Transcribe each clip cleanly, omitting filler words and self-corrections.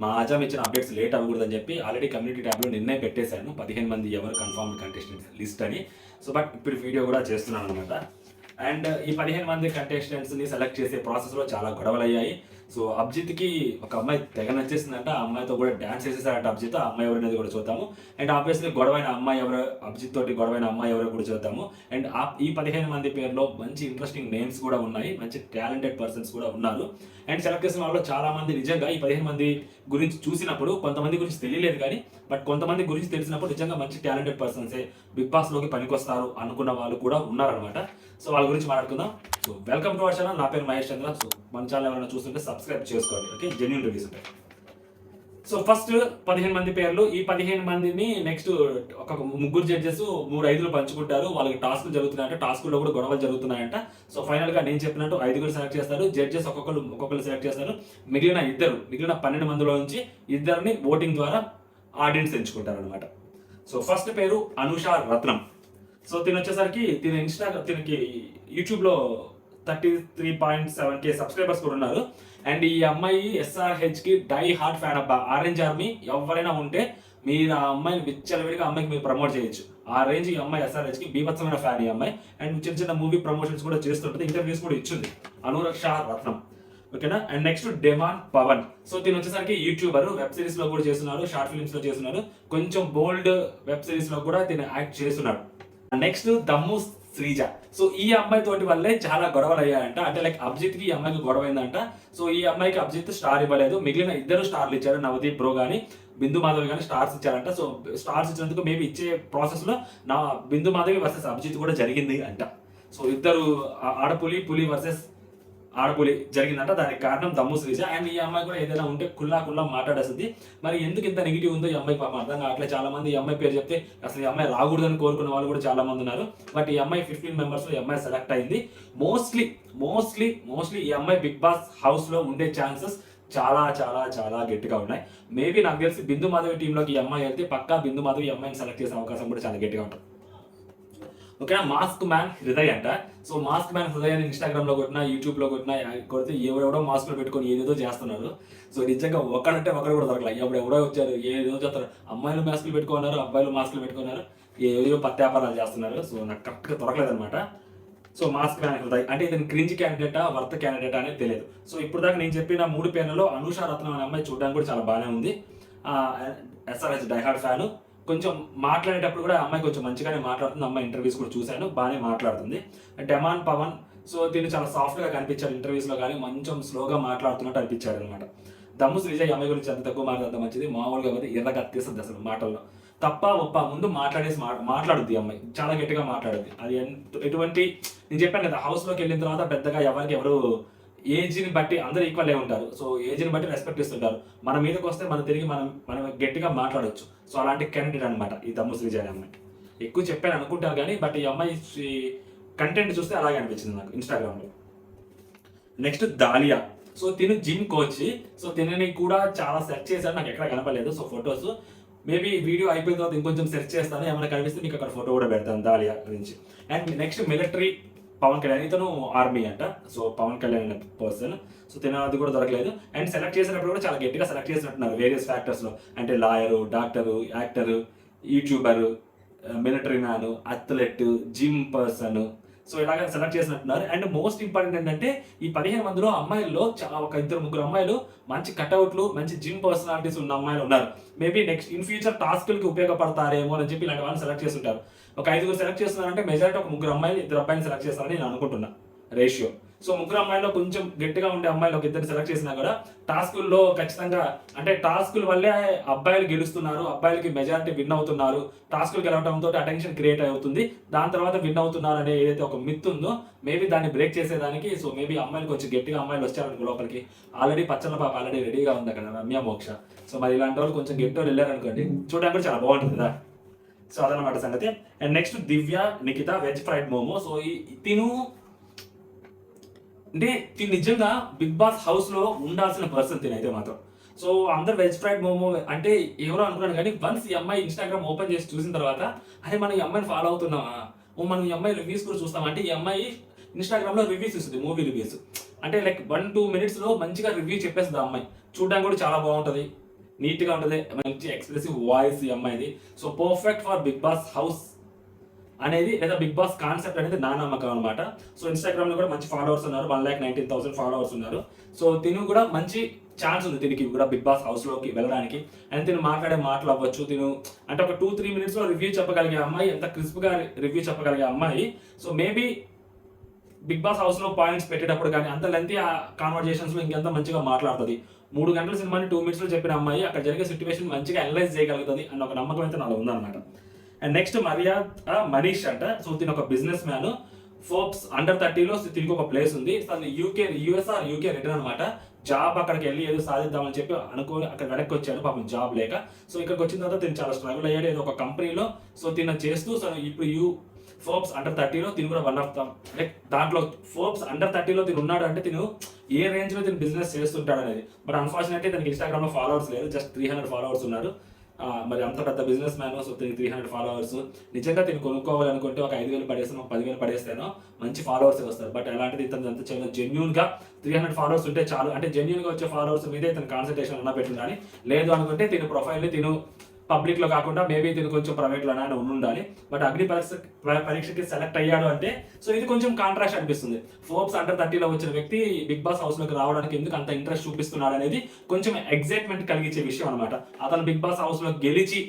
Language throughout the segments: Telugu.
మా ఆజామ్ ఇచ్చిన అప్డేట్స్ లేట్ అవ్వకూడదని చెప్పి ఆల్రెడీ కమ్యూనిటీ ట్యాబ్లో నిన్నే పెట్టేశాను 15 మంది ఎవరు కన్ఫర్మ్ కంటెస్టెంట్స్ లిస్ట్ అని. సో బట్ ఇప్పుడు వీడియో కూడా చేస్తున్నాను అనమాట. అండ్ ఈ 15 మంది కంటెస్టెంట్స్ని సెలెక్ట్ చేసే ప్రాసెస్లో చాలా గొడవలు అయ్యాయి. సో అభిజిత్కి ఒక అమ్మాయి తెగ నచ్చేసిందంట, ఆ అమ్మాయితో కూడా డ్యాన్స్ చేసేసారంట అభిజిత్. ఆ అమ్మాయి ఎవరనేది కూడా చూద్దాము. అండ్ ఆబ్వియస్లీ గొడవైన అమ్మాయి ఎవరు, అభిజిత్ తోటి గొడవైన అమ్మాయి ఎవరో కూడా చూద్దాము. అండ్ ఈ 15 మంది పేరులో మంచి ఇంట్రెస్టింగ్ నేమ్స్ కూడా ఉన్నాయి, మంచి టాలెంటెడ్ పర్సన్స్ కూడా ఉన్నారు. అండ్ సెలెక్ట్ చేసిన వాళ్ళు చాలా మంది నిజంగా ఈ 15 మంది గురించి చూసినప్పుడు కొంతమంది గురించి తెలియలేదు కానీ బట్ కొంతమంది గురించి తెలిసినప్పుడు నిజంగా మంచి టాలెంటెడ్ పర్సన్సే బిగ్ బాస్ లోకి పనికొస్తారు అనుకున్న వాళ్ళు కూడా ఉన్నారనమాట. సో వాళ్ళ గురించి మాట్లాడుకుందాం. So welcome to our channel. నా పేరు మహేష్ చంద్ర. సో మన ఛానల్ ఎవరైనా చూస్తుంటే సబ్స్క్రైబ్ చేసుకోండి. ఓకే, జెన్యూన్ రివ్యూస్ ఉంటాయి. సో ఫస్ట్ 15 మంది పేర్లు. ఈ 15 మందిని నెక్స్ట్ ఒక ముగ్గురు జడ్జెస్ 3-5 పంచుకుంటారు. వాళ్ళకి టాస్క్లు జరుగుతున్నాయంట, టాస్కుల్లో కూడా గొడవలు జరుగుతున్నాయంట. సో ఫైనల్ గా నేను చెప్పినట్టు 5 సెలెక్ట్ చేస్తారు. జడ్జెస్ ఒక్కొక్కరు సెలెక్ట్ చేస్తారు. మిగిలిన 12 మందిలో నుంచి ఇద్దరిని ఓటింగ్ ద్వారా ఆడియన్స్ ఎంచుకుంటారు అనమాట. సో ఫస్ట్ పేరు అనుషా రత్నం. సో వచ్చేసరికి తినకి యూట్యూబ్లో 33.7K సబ్స్క్రైబర్స్ కూడా ఉన్నారు. అండ్ ఈ అమ్మాయి SRH కి డై హార్ట్ ఫ్యాన్ అబ్బా. ఆరెంజ్ ఆర్మీ ఎవరైనా ఉంటే మీరు ఆ అమ్మాయిని విచ్చలవిడిగా అమ్మాయికి మీరు ప్రమోట్ చేయొచ్చు. ఆ రేంజ్ ఈ అమ్మాయి SRH కి బీభత్సమైన ఫ్యాన్ ఈ అమ్మాయి. అండ్ చిన్న మూవీ ప్రమోషన్స్ కూడా చేస్తుంటుంది, ఇంటర్వ్యూస్ కూడా ఇచ్చింది. అనుషా రత్నం, ఓకేనా. And next demon Pavan. So వచ్చేసరికి యూట్యూబర్, వెబ్ సిరీస్ లో కూడా చేస్తున్నారు, షార్ట్ ఫిల్మ్స్ లో చేస్తున్నారు, కొంచెం బోల్డ్ వెబ్ సిరీస్ లో కూడా యాక్ట్ చేస్తున్నాడు. నెక్స్ట్ దమ్ము శ్రీజ. సో ఈ అమ్మాయి తోటి వల్లే చాలా గొడవలు అయ్యాయంట. అంటే లైక్ అభిజిత్ కి ఈ అమ్మాయికి గొడవ అయిందంట. సో ఈ అమ్మాయికి అభిజిత్ స్టార్ ఇవ్వలేదు, మిగిలిన 2 స్టార్లు ఇచ్చారు, నవదీప్ బ్రో కానీ బిందు మాధవి కానీ స్టార్స్ ఇచ్చారంట. సో స్టార్స్ ఇచ్చినందుకు మేబీ ఇచ్చే ప్రాసెస్ లో నా బిందు మాధవి వర్సెస్ అభిజిత్ కూడా జరిగింది అంట. సో ఇద్దరు పులి వర్సెస్ ఆడపులి జరిగిందంట. దానికి కారణం దమ్ము శ్రీజ. అండ్ ఈ అమ్మాయి కూడా ఏదైనా ఉంటే కుల్లా మాట్లాడేస్తుంది. మరి ఎందుకు ఇంత నెగిటివ్ ఉందో ఈ అమ్మాయి పాపం అర్థం కావట్లేదు. చాలా మంది ఈ అమ్మాయి పేరు చెప్తే అసలు ఈ అమ్మాయి రాకూడదని కోరుకున్న వాళ్ళు కూడా చాలా మంది ఉన్నారు. బట్ ఈ అమ్మాయి 15 మెంబర్స్ లో ఈ అమ్మాయి సెలెక్ట్ అయింది. మోస్ట్లీ ఈ అమ్మాయి బిగ్ బాస్ హౌస్ లో ఉండే ఛాన్సెస్ చాలా గట్టిగా ఉన్నాయి. మేబీ నాకు తెలిసి బిందు మాధవి టీంలోకి ఈ అమ్మాయి వెళ్తే పక్కా బిందు మాధవి ఈ అమ్మాయిని సెలెక్ట్ చేసే అవకాశం కూడా చాలా గట్టిగా ఉంటుంది. ఓకేనా. మాస్క్ మ్యాన్ హృదయ్ అంట. సో మాస్క్ మ్యాన్ హృదయ్ అని ఇన్స్టాగ్రామ్ లో కొట్టినా, యూట్యూబ్ లో కొడితే ఎవరెవడో మాస్కులు పెట్టుకొని ఏదేదో చేస్తున్నారు. సో నిజంగా ఒకడంటే ఒకరు కూడా దొరకలేదు. ఎవడో వచ్చారు ఏదో చేస్తారు. అమ్మాయిలు మాస్కులు పెట్టుకున్నారు, అబ్బాయిలు మాస్కులు పెట్టుకున్నారు, ఏదో పత్యాపారాలు చేస్తున్నారు. సో నాకు కరెక్ట్గా దొరకలేదు అనమాట. సో మాస్క్ మ్యాన్ హృదయ్ అంటే ఇతను క్రింజ్ క్యాండిడేటా వర్త్ క్యాండిడేటా అనేది తెలియదు. సో ఇప్పుడు దాకా నేను చెప్పిన 3 పేర్లలో అనుషా రత్నం అనే అమ్మాయి చూడడానికి కూడా చాలా బాగానే ఉంది. SRH die-hard fan. కొంచెం మాట్లాడేటప్పుడు కూడా అమ్మాయి కొంచెం మంచిగానే మాట్లాడుతుంది. అమ్మాయి ఇంటర్వ్యూస్ కూడా చూశాను, బాగానే మాట్లాడుతుంది. డెమాన్ పవన్. సో దీన్ని చాలా సాఫ్ట్గా కనిపించాడు ఇంటర్వ్యూస్లో, కానీ కొంచెం స్లోగా మాట్లాడుతున్నట్టు అనిపించాడు అనమాట. దమ్ము శ్రీజ ఈ అమ్మాయి గురించి ఎంత తక్కువ మాట్లాడితే మంచిది. మామూలుగా పోతే ఎర్రగా తీస్తుంది అసలు మాటల్లో. ఒప్ప ముందు మాట్లాడుద్ది అమ్మాయి, చాలా గట్టిగా మాట్లాడుద్ది. అది ఎటువంటి నేను చెప్పాను కదా, హౌస్లోకి వెళ్ళిన తర్వాత పెద్దగా ఎవరు ఏజ్ని బట్టి అందరూ ఈక్వల్ అయి ఉంటారు. సో ఏజ్ని బట్టి రెస్పెక్ట్ ఇస్తుంటారు. మన మీదకి వస్తే మనం తిరిగి మనం గట్టిగా మాట్లాడవచ్చు. సో అలాంటి క్యాండిడేట్ అనమాట ఈ దమ్ము శ్రీజ అనే అమ్మాయి. ఎక్కువ చెప్పాను అనుకుంటారు కానీ బట్ ఈ అమ్మాయి కంటెంట్ చూస్తే అలాగే అనిపించింది నాకు ఇన్స్టాగ్రామ్లో. Next dahlia. So gym coach. So తినని కూడా చాలా సెర్చ్ చేశాను, నాకు ఎక్కడ కనపడలేదు. సో ఫొటోస్ మేబీ వీడియో అయిపోయిన తర్వాత ఇంకొంచెం సెర్చ్ చేస్తాను, ఏమైనా కనిపిస్తే మీకు అక్కడ ఫోటో కూడా పెడతాను దాలియా గురించి. And next military Pavan Kalyan. ఇతను ఆర్మీ అంట. సో పవన్ కళ్యాణ్ అనే పర్సన్. సో అది కూడా దొరకలేదు. అండ్ సెలెక్ట్ చేసినప్పుడు కూడా చాలా గట్టిగా సెలెక్ట్ చేసినట్టున్నారు వేరియస్ ఫ్యాక్టర్స్లో. అంటే lawyer, doctor, actor, YouTuber, military man, athlete, gym person. So ఇలాగ సెలెక్ట్ చేసినట్టున్నారు. అండ్ మోస్ట్ ఇంపార్టెంట్ ఏంటంటే ఈ 15 మందిలో అమ్మాయిల్లో ఒక 2-3 అమ్మాయిలు మంచి కట్అవుట్లు, మంచి జిమ్ పర్సనాలిటీస్ ఉన్న అమ్మాయిలు ఉన్నారు. మేబీ నెక్స్ట్ ఇన్ ఫ్యూచర్ టాస్క్లకి ఉపయోగపడతారేమో అని చెప్పి ఇలాంటి వాళ్ళని సెలెక్ట్ చేసి ఉంటారు. ఒక 5 సెలెక్ట్ చేస్తున్నారంటే మెజారిటీ ఒక 3 అమ్మాయిలు 2 అబ్బాయిని సెలెక్ట్ చేస్తారని నేను అనుకుంటున్నా రేషియో. సో 3 అమ్మాయిలో కొంచెం గట్టిగా ఉండే అమ్మాయిలు ఒక 2 సెలెక్ట్ చేసినా కూడా టాస్కుల్లో ఖచ్చితంగా అంటే టాస్కుల వల్లే అబ్బాయిలు గెలుస్తున్నారు, అబ్బాయిలకి మెజారిటీ విన్ అవుతున్నారు. టాస్కులు గెలవడంతో అటెన్షన్ క్రియేట్ అవుతుంది, దాని తర్వాత విన్ అవుతున్నారు అనే ఏదైతే ఒక మిత్ ఉందో మేబీ దాన్ని బ్రేక్ చేసేదానికి. సో మేబీ అమ్మాయిలు కొంచెం గట్టిగా అమ్మాయిలు వచ్చారనుకో లోపలికి. ఆల్రెడీ పచ్చల పాప ఆల్రెడీ రెడీగా ఉంది అక్కడ, రమ్య మోక్ష. సో మరి ఇలాంటి వాళ్ళు కొంచెం గట్టిగా వెళ్ళారనుకోండి, చూడడానికి కూడా చాలా బాగుంటుంది కదా. సో అదనమాట సంగతి. And next Divya Nikhita veg fried momo. So తిను నిజంగా బిగ్ బాస్ హౌస్ లో ఉండాల్సిన పర్సన్ తినైతే మాత్రం. సో అందరు వెజ్ ఫ్రైడ్ మోమో అంటే ఎవరో అనుకున్నాను కానీ వన్స్ ఈ అమ్మాయి ఇన్స్టాగ్రామ్ ఓపెన్ చేసి చూసిన తర్వాత అరే మనం ఈ అమ్మాయిని ఫాలో అవుతున్నామా, మనం ఈ అమ్మాయి రివ్యూస్ కూడా చూస్తామంటే ఈ అమ్మాయి ఇన్స్టాగ్రామ్ లో రివ్యూస్ ఇస్తుంది, మూవీ రివ్యూస్. అంటే లైక్ 1-2 minutes లో మంచిగా రివ్యూ చెప్పేస్తుంది ఆ అమ్మాయి. చూడడానికి కూడా చాలా బాగుంటుంది, నీట్గా ఉంటుంది, మంచి ఎక్స్ప్రెసివ్ వాయిస్ ఈ అమ్మాయిది. So perfect for big boss house అనేది లేదా బిగ్ బాస్ కాన్సెప్ట్ అనేది నా నమ్మకం అనమాట. సో ఇన్స్టాగ్రామ్ లో కూడా మంచి ఫాలోవర్స్ ఉన్నారు, 1,19,000 ఫాలోవర్స్ ఉన్నారు. సో తిను కూడా మంచి ఛాన్స్ ఉంది తినికి కూడా బిగ్ బాస్ హౌస్ లోకి వెళ్ళడానికి. అండ్ తిను మాట్లాడే మాటలు అవ్వచ్చు, తిను అంటే ఒక 2-3 minutes లో రివ్యూ చెప్పగలిగే అమ్మాయి, ఎంత క్రిస్ప్ గా రివ్యూ చెప్పగలిగే అమ్మాయి. So maybe big boss house లో పాయింట్స్ పెట్టేటప్పుడు కానీ అంత లెంతీ ఆ కాన్వర్జేషన్స్ లో ఇంకెంత మంచిగా మాట్లాడుతుంది. 3 గంటల సినిమాని 2 minutes లో చెప్పిన అమ్మాయి అక్కడ జరిగే సిచ్యువేషన్ మంచిగా అనలైజ్ చేయగలుగుతుంది అన్న ఒక నమ్మకం అయితే నాలో ఉందన్నమాట. అండ్ నెక్స్ట్ మనీష్ అంట. సో తిని ఒక బిజినెస్ మ్యాన్, ఫోర్బ్స్ అండర్ 30లో తిరిగి ఒక ప్లేస్ ఉంది. తను యూకే రిటర్న్ అనమాట. జాబ్ అక్కడికి వెళ్ళి ఏదో సాధిద్దామని చెప్పి అనుకోని అక్కడ వెనక్కి వచ్చాడు పాపం జాబ్ లేక. సో ఇక్కడికి వచ్చిన తర్వాత తిని చాలా స్ట్రగుల్ అయ్యాడు ఏదో ఒక కంపెనీలో. సో తిన చేస్తూ సో ఇప్పుడు ఫోర్బ్స్ అండర్ 30లో తిని కూడా వన్ ఆఫ్ ద లైక్ దాంట్లో ఫోర్బ్స్ అండర్ 30లో తిని ఉన్నాడు అంటే తిను ఏ రేంజ్ లో తిని బిజినెస్ చేస్తుంటాడు అనేది. బట్ అన్ఫార్చునేట్లీ తనకి ఇన్స్టాగ్రామ్ లో ఫాలోవర్స్ లేదు, జస్ట్ 300 ఫాలోవర్స్ ఉన్నారు. మరి అంత పెద్ద బిజినెస్ మ్యాన్. సో 300 ఫాలోవర్స్ నిజంగా తిని కొనుక్కోవాలనుకుంటే ఒక 5,000 పడేస్తాను, 10,000 పడేస్తాను మంచి ఫాలోవర్స్ వస్తారు. బట్ అలాంటిది ఇతను అంత చాలా జెన్యూన్ గా 300 ఫాలోవర్స్ ఉంటే చాలు, అంటే జెన్యూన్ గా వచ్చే ఫాలోవర్స్ మీద ఇతను కాన్సన్ట్రేషన్ ఉన్న పెట్టుండాలి. లేదు అనుకుంటే తిను ప్రొఫైల్ ని తిను పబ్లిక్ లో కాకుండా మేబీ తిను కొంచెం ప్రైవేట్ లోనే ఉండాలి. బట్ అగ్ని పరీక్షకి సెలెక్ట్ అయ్యాడు అంటే సో ఇది కొంచెం కాంట్రాస్ట్ అనిపిస్తుంది. ఫోర్బ్స్ అండర్ 30లో వచ్చిన వ్యక్తి బిగ్ బాస్ హౌస్ లోకి రావడానికి ఎందుకు అంత ఇంట్రెస్ట్ చూపిస్తున్నాడు అనేది కొంచెం ఎగ్జైట్మెంట్ కలిగించే విషయం అనమాట. అతను బిగ్ బాస్ హౌస్ లో గెలిచి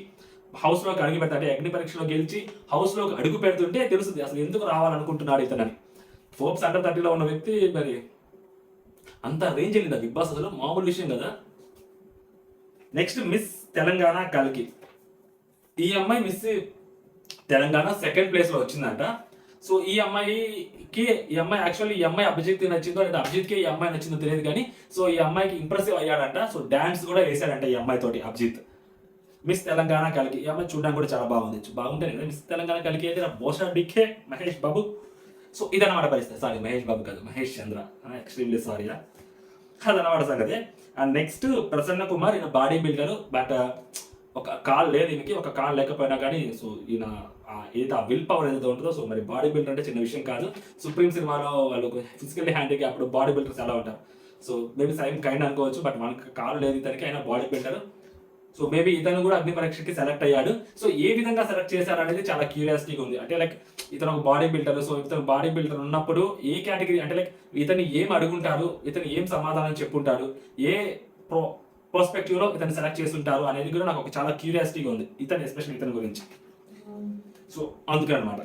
హౌస్ లోకి అడుగు పెడతాడు, అగ్ని పరీక్షలో గెలిచి హౌస్ లోకి అడుగు పెడుతుంటే తెలుస్తుంది అసలు ఎందుకు రావాలనుకుంటున్నాడు ఇతనని. ఫోర్బ్స్ అండర్ 30లో ఉన్న వ్యక్తి మరి అంత రేంజ్ వెళ్ళిందా బిగ్ బాస్, అసలు మామూలు విషయం కదా. నెక్స్ట్ మిస్ తెలంగాణ కల్కి. ఈ అమ్మాయి మిస్ తెలంగాణ సెకండ్ ప్లేస్ లో వచ్చిందంట. సో ఈ అమ్మాయి యాక్చువల్లీ ఈ అమ్మాయి అభిజిత్ నచ్చిందో లేదా అభిజిత్కి ఈ అమ్మాయి నచ్చిందో తెలియదు కానీ సో ఈ అమ్మాయికి ఇంప్రెసివ్ అయ్యాడంట. సో డాన్స్ కూడా వేసాడంట ఈ అమ్మాయి తోటి అభిజిత్. మిస్ తెలంగాణ కలికి ఈ అమ్మాయి చూడడానికి కూడా చాలా బాగుంటుంది కదా. మిస్ తెలంగాణ కలికి అయితే బోసా డికే మహేష్ బాబు. సో ఇదన్నమాట పరిస్థితి. సారీ మహేష్ బాబు కాదు, మహేష్ చంద్ర, ఎక్స్ట్రీమ్లీ సారీ. అదన్నమాట సంగతి. అండ్ నెక్స్ట్ ప్రసన్న కుమార్, ఈయన బాడీ బిల్డర్. బట్ ఒక కాల్ లేదు ఈయనకి, ఒక కాల్ లేకపోయినా కానీ సో ఈయన ఏదైతే ఆ విల్ పవర్ ఏదైతే ఉంటుందో సో మరి బాడీ బిల్డర్ అంటే చిన్న విషయం కాదు. సుప్రీం సినిమాలో వాళ్ళు ఫిజికల్లీ హ్యాండిక్యాప్డ్ బాడీ బిల్డర్స్ ఎలా ఉంటారు, సో మేబీ సైమ్ కైండ్ అనుకోవచ్చు. బట్ మనకు కాల్ లేదు ఇతనికి, అయినా బాడీ బిల్డర్. సో మేబీ ఇతను కూడా అగ్ని పరీక్షకి సెలెక్ట్ అయ్యాడు. సో ఏ విధంగా సెలెక్ట్ చేశారు అనేది చాలా క్యూరియాసిటీగా ఉంది. అంటే లైక్ ఇతను ఒక బాడీ బిల్డర్, సో ఇతను బాడీ బిల్డర్ ఉన్నప్పుడు ఏ కేటగిరీ అంటే లైక్ ఇతను ఏం అడుగుంటారు, ఇతను ఏం సమాధానం చెప్పుంటారు, ఏ పర్స్పెక్టివ్ లో ఇతను సెలెక్ట్ చేస్తుంటారు అనేది కూడా నాకు ఒక చాలా క్యూరియాసిటీగా ఉంది ఇతను, ఎస్పెషల్లీ ఇతని గురించి. సో అందుకే అనమాట.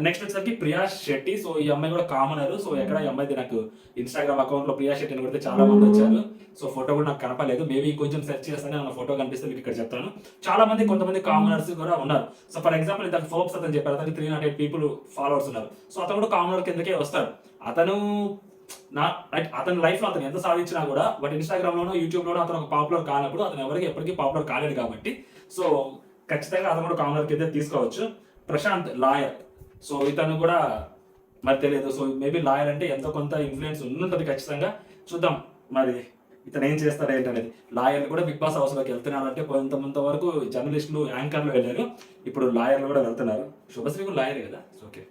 నెక్స్ట్ వచ్చేసరికి ప్రియా శెట్టి. సో ఈ అమ్మాయి కూడా కామనర్. సో ఎక్కడ ఈ అమ్మాయి నాకు ఇన్స్టాగ్రామ్ అకౌంట్ లో ప్రియా శెట్టిని కొడితే చాలా మంది వచ్చారు. సో ఫోటో కూడా నాకు కనపలేదు, మేబీ కొంచెం సెర్చ్ చేస్తానే నా ఫోటో కనిపిస్తే మీకు ఇక్కడ చెప్తాను. చాలా మంది కొంతమంది కామనర్స్ కూడా ఉన్నారు. సో ఫర్ ఎగ్జాంపుల్ ఇంత ఫోర్బ్స్ అతను చెప్పారు, అతనికి 308 people ఫాలోవర్స్ ఉన్నారు. సో అతను కూడా కామనర్ కిందకే వస్తాడు. అతని లైఫ్ లో అతను ఎంత సాధించినా కూడా బట్ ఇన్స్టాగ్రామ్ లోనో యూట్యూబ్ లోనో అతను ఒక పాపులర్ కానప్పుడు అతను ఎవరికి ఎప్పటికీ పాపులర్ కాలేడు కాబట్టి సో ఖచ్చితంగా అతను కూడా కామనర్ కింద తీసుకోవచ్చు. ప్రశాంత్ లాయర్. సో ఇతను కూడా మరి తెలియదు. సో మేబీ లాయర్ అంటే ఎంతో కొంత ఇన్ఫ్లుయెన్స్ ఉంటుంది ఖచ్చితంగా. చూద్దాం మరి ఇతను ఏం చేస్తాడు ఏంటనేది. లాయర్లు కూడా బిగ్ బాస్ హౌస్ లోకి వెళ్తున్నారు అంటే కొంత వరకు జర్నలిస్టులు యాంకర్లు వెళ్ళారు, ఇప్పుడు లాయర్లు కూడా వెళ్తున్నారు. శుభశ్రీ కూడా లాయర్ కదా. ఓకే,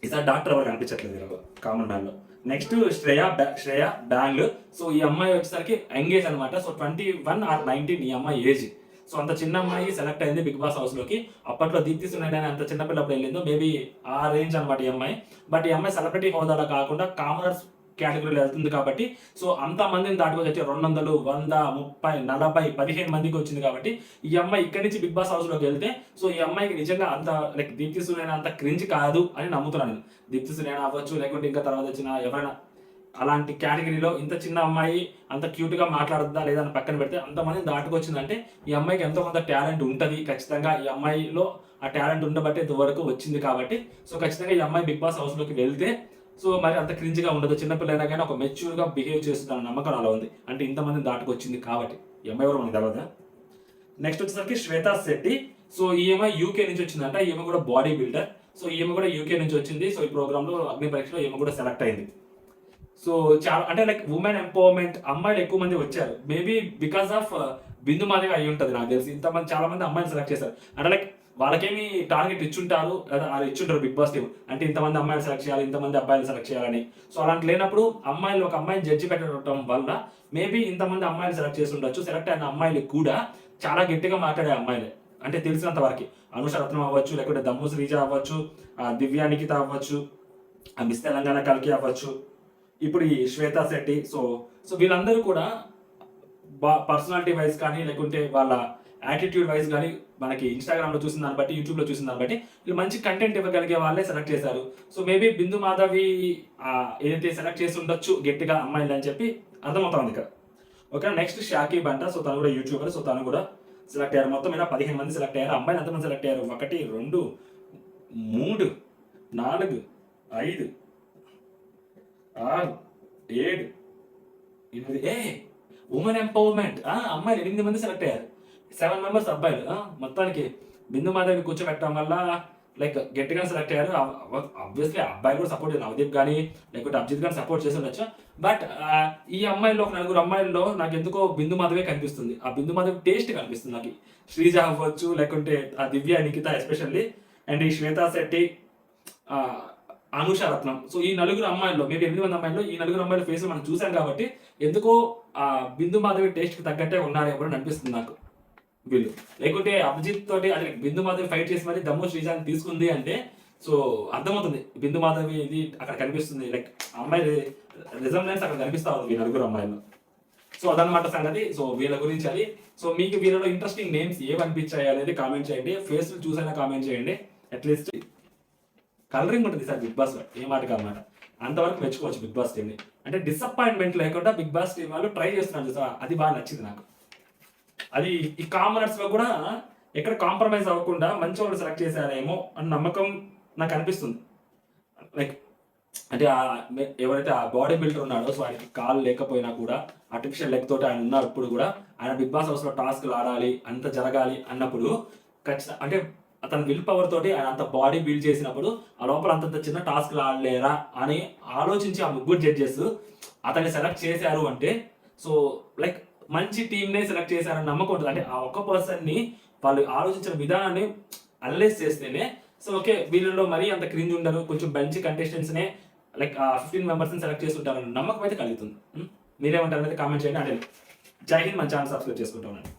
ఈసారి డాక్టర్ ఎవరు కనిపించట్లేదు కామన్ మ్యాన్ లో. నెక్స్ట్ శ్రేయ బ్యాంగ్లూ. సో ఈ అమ్మాయి వచ్చేసరికి యంగేజ్ అనమాట. సో 21 or 19 ఈ అమ్మాయి ఏజ్. సో అంత చిన్న అమ్మాయి సెలెక్ట్ అయింది బిగ్ బాస్ హౌస్ లోకి. అప్పట్లో దీప్తి సునైనా అంత చిన్నపిల్లప్పుడు వెళ్ళిందో మేబీ ఆ రేంజ్ అనమాట ఈ అమ్మాయి. బట్ ఈ అమ్మాయి సెలబ్రిటీ హోదాలో కాకుండా కామనర్స్ కేటగిరీలో వెళ్తుంది కాబట్టి సో అంత మందిని దాటుకొచ్చి 200, 100, 30, 40, 15 మందికి వచ్చింది కాబట్టి ఈ అమ్మాయి ఇక్కడి నుంచి బిగ్ బాస్ హౌస్ లోకి వెళ్తే సో ఈ అమ్మాయికి నిజంగా అంత లైక్ దీప్తి సునైనా అంత క్రింజ్ కాదు అని నమ్ముతున్నాను. దీప్తి సునైనా అవ్వచ్చు, లేకుంటే ఇంకా తర్వాత వచ్చిన ఎవరైనా అలాంటి కేటగిరీలో ఇంత చిన్న అమ్మాయి అంత క్యూట్ గా మాట్లాడుతుందా లేదా అని పక్కన పెడితే అంతమంది దాటుకొచ్చిందంటే ఈ అమ్మాయికి ఎంతో కొంత టాలెంట్ ఉంటుంది ఖచ్చితంగా. ఈ అమ్మాయిలో ఆ టాలెంట్ ఉండబట్టే ఇంతవరకు వచ్చింది కాబట్టి సో ఖచ్చితంగా ఈ అమ్మాయి బిగ్ బాస్ హౌస్ లోకి వెళ్తే సో మరి అంత క్రింజ్గా ఉండదు, చిన్నపిల్లైనా కానీ ఒక మెచ్యూర్ గా బిహేవ్ చేస్తుందన్న నమ్మకం అలా ఉంది. అంటే ఇంతమంది దాటుకొచ్చింది కాబట్టి. ఈ అమ్మాయి ఎవరు మనకి తెలియదా. నెక్స్ట్ వచ్చేసరికి శ్వేతా శెట్టి. సో ఈమె యూకే నుంచి వచ్చిందంట. ఈమె కూడా బాడీ బిల్డర్. సో ఈమె కూడా యూకే నుంచి వచ్చింది. సో ఈ ప్రోగ్రామ్ లో అగ్ని పరీక్షలో ఈమె కూడా సెలెక్ట్ అయింది. సో చాలా అంటే లైక్ ఉమెన్ ఎంపవర్మెంట్ అమ్మాయిలు ఎక్కువ మంది వచ్చారు. మేబీ బికాస్ ఆఫ్ బిందు మాదిగా అయి ఉంటుంది నాకు తెలిసి. ఇంతమంది చాలా మంది అమ్మాయిని సెలెక్ట్ చేశారు. అంటే లైక్ వాళ్ళకేమి టార్గెట్ ఇచ్చుంటారు లేదా అది ఇచ్చుంటారు బిగ్ బాస్ టీం, అంటే ఇంతమంది అమ్మాయిలు సెలెక్ట్ చేయాలి, ఇంతమంది అబ్బాయిలు సెలెక్ట్ చేయాలని. సో అలాంటి లేనప్పుడు అమ్మాయిలు ఒక అమ్మాయిని జడ్జి పెట్టడం వల్ల మేబీ ఇంతమంది అమ్మాయిలు సెలెక్ట్ చేసి ఉండొచ్చు. సెలెక్ట్ అయిన అమ్మాయిలు కూడా చాలా గట్టిగా మాట్లాడే అమ్మాయిలే, అంటే తెలిసినంత వరకు అనుష రత్నం అవ్వచ్చు, లేకుంటే దమ్ము శ్రీజ అవ్వచ్చు, దివ్యా నిఖిత అవ్వచ్చు, మిస్ తెలంగాణ కల్కి అవ్వచ్చు, ఇప్పుడు ఈ శ్వేతా శెట్టి. సో సో వీళ్ళందరూ కూడా పర్సనాలిటీ వైజ్ కానీ లేకుంటే వాళ్ళ యాటిట్యూడ్ వైజ్ కానీ మనకి ఇన్స్టాగ్రామ్లో చూసిన దాన్ని బట్టి, యూట్యూబ్లో చూసిన దాన్ని బట్టి వీళ్ళు మంచి కంటెంట్ ఇవ్వగలిగే వాళ్ళే సెలెక్ట్ చేశారు. సో మేబీ బిందు మాధవి ఏదైతే సెలెక్ట్ చేసి ఉండొచ్చు గట్టిగా అమ్మాయిలు అని చెప్పి అర్థమవుతుంది ఇక్కడ. ఓకే, నెక్స్ట్ షాకీ బంట. సో తను కూడా యూట్యూబర్. సో తను కూడా సెలెక్ట్ అయ్యారు. మొత్తం మీద 15 మంది సెలెక్ట్ అయ్యారు. అమ్మాయిలు ఎంతమంది సెలెక్ట్ అయ్యారు? 1 2 3 4 5 6 7 8. Women empowerment. అమ్మాయిలు 8 మంది సెలెక్ట్ అయ్యారు. 7 మెంబర్స్ అబ్బాయిలు. మొత్తానికి బిందు మాధవి కూర్చోబెట్టడం వల్ల లైక్ గట్టిగా సెలెక్ట్ అయ్యారు. ఆబ్వియస్లీ అబ్బాయిలు కూడా సపోర్ట్ చేయాలి, నవదీప్ కానీ లేకపోతే అభిజిత్ కానీ సపోర్ట్ చేసి ఉండొచ్చు. బట్ ఈ అమ్మాయిల్లో ఒక 4 అమ్మాయిల్లో నాకు ఎందుకో బిందు మాధవే కనిపిస్తుంది. ఆ బిందు మాధవి టేస్ట్ కనిపిస్తుంది నాకు. శ్రీజ అవ్వచ్చు, లేకుంటే ఆ దివ్య నిఖిత ఎస్పెషల్లీ, అండ్ ఈ శ్వేతా శెట్టి, అనుష రత్నం. సో ఈ 4 అమ్మాయిల్లో మేబీ 8 మంది అమ్మాయిల్లో ఈ 4 అమ్మాయిల ఫేస్ మనం చూసాం కాబట్టి ఎందుకో ఆ బిందు మాధవి టేస్ట్కి తగ్గట్టే ఉన్నారు ఎవరు అనిపిస్తుంది నాకు వీళ్ళు. లేకుంటే అభిజిత్ తోటి అదే బిందు మాధవి ఫైట్ చేసి మరి దమ్ము శ్రీజాని తీసుకుంది అంటే సో అర్థమవుతుంది బిందు మాధవి ఇది అక్కడ కనిపిస్తుంది. లైక్ అమ్మాయి రిజంబ్లెన్స్ అక్కడ కనిపిస్తా ఉంది ఈ 4 అమ్మాయిల్లో. సో అదనమాట సంగతి. సో వీళ్ళ గురించి అది. సో మీకు వీళ్ళలో ఇంట్రెస్టింగ్ నేమ్స్ ఏమనిపించాయి అనేది కామెంట్ చేయండి. ఫేస్ చూసైనా కామెంట్ చేయండి. అట్లీస్ట్ కలరింగ్ ఉంటుంది సార్ బిగ్ బాస్ లో, ఏ మాటకి అన్నమాట. అంతవరకు మెచ్చుకోవచ్చు బిగ్ బాస్ టీమ్ని. అంటే డిసప్పాయింట్మెంట్ లేకుండా బిగ్ బాస్ టీం వాళ్ళు ట్రై చేస్తున్నారు చూసా, అది బాగా నచ్చింది నాకు. అది ఈ కామనర్స్ లో కూడా ఎక్కడ కాంప్రమైజ్ అవ్వకుండా మంచి వాళ్ళు సెలెక్ట్ చేశారేమో అని నమ్మకం నాకు అనిపిస్తుంది. లైక్ అంటే ఎవరైతే ఆ బాడీ బిల్డర్ ఉన్నాడో, సో ఆయనకి కాలు లేకపోయినా కూడా ఆర్టిఫిషియల్ లెగ్ తోటి ఆయన ఉన్నప్పుడు కూడా ఆయన బిగ్ బాస్ హౌస్ లో టాస్క్లు ఆడాలి, అంత జరగాలి అన్నప్పుడు ఖచ్చితంగా అంటే అతని విల్ పవర్ తోటి ఆయన అంత బాడీ బిల్డ్ చేసినప్పుడు ఆ లోపల అంతంత చిన్న టాస్క్లు ఆడలేరా అని ఆలోచించి ఆ 3 జడ్జెస్ అతన్ని సెలెక్ట్ చేశారు అంటే సో లైక్ మంచి టీంనే సెలెక్ట్ చేశారని నమ్మకం ఉంటుంది. అంటే ఆ ఒక్క పర్సన్ని వాళ్ళు ఆలోచించిన విధానాన్ని అనలైజ్ చేస్తేనే సో ఓకే వీళ్ళలో మరీ అంత క్రింజ్ ఉండరు, కొంచెం మంచి కంటెస్టెంట్స్నే లైక్ 15 మెంబర్స్ని సెలెక్ట్ చేసి ఉంటారని నమ్మకం అయితే కలుగుతుంది. మీరేమంటారు అనేది కామెంట్ చేయండి. అంటే జై హింద్, మన ఛానల్ సబ్స్క్రైబ్ చేసుకుంటామండి.